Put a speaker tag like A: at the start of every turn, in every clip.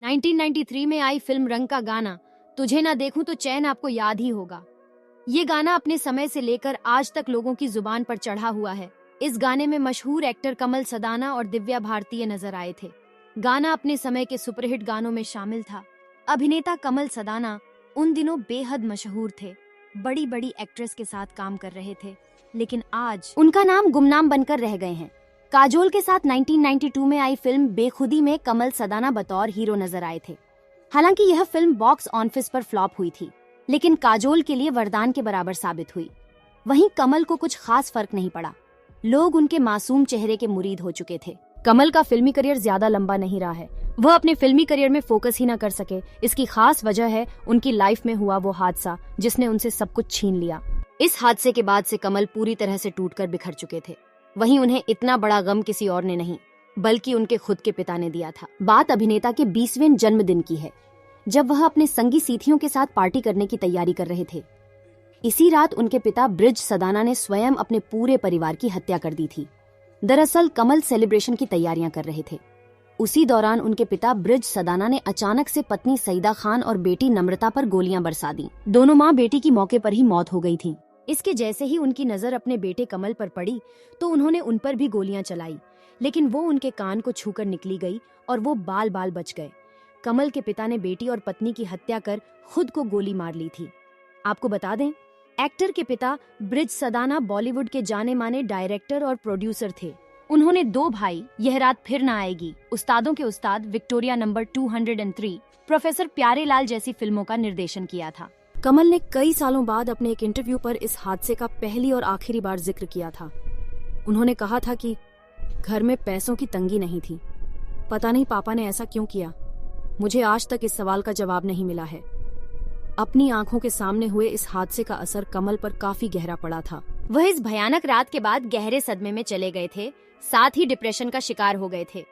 A: 1993 में आई फिल्म रंग का गाना तुझे ना देखूं तो चैन आपको याद ही होगा। ये गाना अपने समय से लेकर आज तक लोगों की जुबान पर चढ़ा हुआ है। इस गाने में मशहूर एक्टर कमल सदाना और दिव्या भारती नजर आए थे। गाना अपने समय के सुपरहिट गानों में शामिल था। अभिनेता कमल सदाना उन दिनों बेहद मशहूर थे, बड़ी बड़ी एक्ट्रेस के साथ काम कर रहे थे, लेकिन आज उनका नाम गुमनाम बनकर रह गए हैं। काजोल के साथ 1992 में आई फिल्म बेखुदी में कमल सदाना बतौर हीरो नजर आए थे। हालांकि यह फिल्म बॉक्स ऑफिस पर फ्लॉप हुई थी, लेकिन काजोल के लिए वरदान के बराबर साबित हुई। वहीं कमल को कुछ खास फर्क नहीं पड़ा। लोग उनके मासूम चेहरे के मुरीद हो चुके थे। कमल का फिल्मी करियर ज्यादा लंबा नहीं रहा है। वह अपने फिल्मी करियर में फोकस ही न कर सके। इसकी खास वजह है उनकी लाइफ में हुआ वो हादसा जिसने उनसे सब कुछ छीन लिया। इस हादसे के बाद से कमल पूरी तरह से टूटकर बिखर चुके थे। वहीं उन्हें इतना बड़ा गम किसी और ने नहीं, बल्कि उनके खुद के पिता ने दिया था। बात अभिनेता के 20वें जन्मदिन की है, जब वह अपने संगी साथियों के साथ पार्टी करने की तैयारी कर रहे थे। इसी रात उनके पिता ब्रिज सदाना ने स्वयं अपने पूरे परिवार की हत्या कर दी थी। दरअसल कमल सेलिब्रेशन की तैयारियां कर रहे थे। उसी दौरान उनके पिता ब्रिज सदाना ने अचानक से पत्नी सईदा खान और बेटी नम्रता पर गोलियां बरसा दी। दोनों माँ बेटी की मौके पर ही मौत हो गई थी। इसके जैसे ही उनकी नजर अपने बेटे कमल पर पड़ी तो उन्होंने उन पर भी गोलियां चलाई, लेकिन वो उनके कान को छूकर निकली गई और वो बाल बाल बच गए। कमल के पिता ने बेटी और पत्नी की हत्या कर खुद को गोली मार ली थी। आपको बता दें, एक्टर के पिता ब्रिज सदाना बॉलीवुड के जाने माने डायरेक्टर और प्रोड्यूसर थे। उन्होंने 2 भाई, यह रात फिर न आएगी, उस्तादों के उस्ताद, विक्टोरिया नंबर 203, प्रोफेसर प्यारेलाल जैसी फिल्मों का निर्देशन किया था। कमल ने कई सालों बाद अपने एक इंटरव्यू पर इस हादसे का पहली और आखिरी बार जिक्र किया था। उन्होंने कहा था कि घर में पैसों की तंगी नहीं थी। पता नहीं पापा ने ऐसा क्यों किया। मुझे आज तक इस सवाल का जवाब नहीं मिला है। अपनी आंखों के सामने हुए इस हादसे का असर कमल पर काफी गहरा पड़ा था। वह इस भयानक रात के बाद गहरे सदमे में चले गए थे, साथ ही डिप्रेशन का शिकार हो गए थे।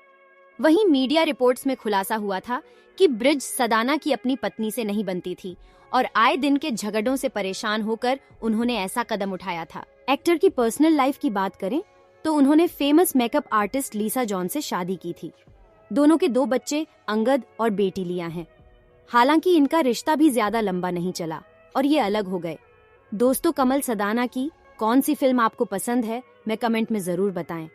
A: वहीं मीडिया रिपोर्ट्स में खुलासा हुआ था कि ब्रिज सदाना की अपनी पत्नी से नहीं बनती थी और आए दिन के झगड़ों से परेशान होकर उन्होंने ऐसा कदम उठाया था। एक्टर की पर्सनल लाइफ की बात करें तो उन्होंने फेमस मेकअप आर्टिस्ट लीसा जॉन से शादी की थी। दोनों के 2 बच्चे अंगद और बेटी लिया हैं। हालांकि इनका रिश्ता भी ज्यादा लंबा नहीं चला और ये अलग हो गए। दोस्तों, कमल सदाना की कौन सी फिल्म आपको पसंद है, मैं कमेंट में जरूर बताएं।